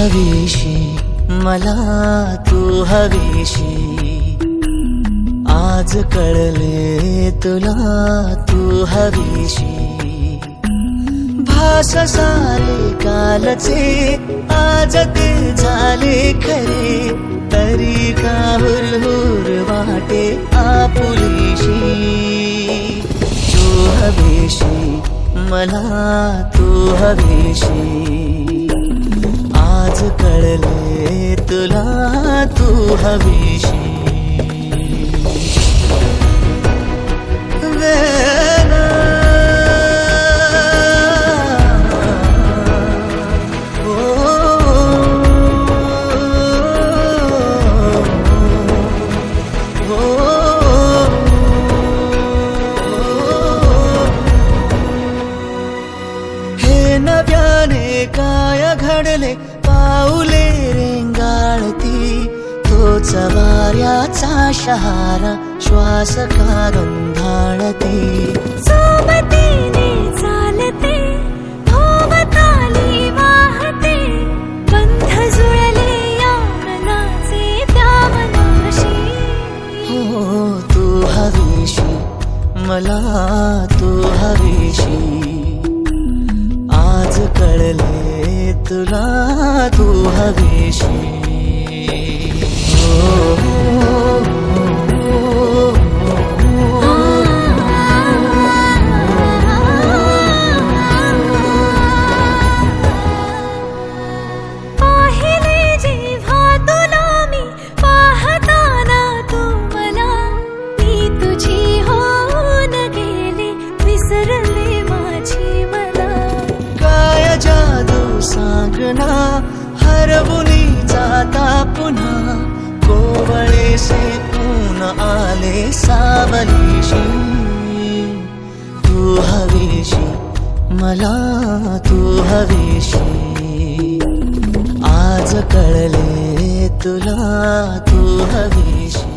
हवीशी मला तू हवीशी आज कळले तुला तू हवीशी भास सारे कालचे आज ते झाले खरे तरी का हुरहुर वाटे आपुलीशी तू हवीशी मला तू हवीशी आज कळले तुला तू हवीशी नव्याने काय घडले पाऊले रेंगाळती तोच वाऱ्याचा शहारा श्वास का गंधाळते सोबतीने चालते भोवताली वाहते बंध जुळले या मनाचे त्या मनाशी हो तू हवीशी मला तू हवीशी आज कळले तुला तू हवीशी पाहिले जेव्हा तुला मी पाहताना तू मला मी तुझी होऊन गेले विसरले माझी मला काय जादू सांगना हरवुनी जाता पुन्हा कोवळे से ऊन आले सावलीशी तू हवीशी मला तू हवीशी आज कळले तुला तू हवीशी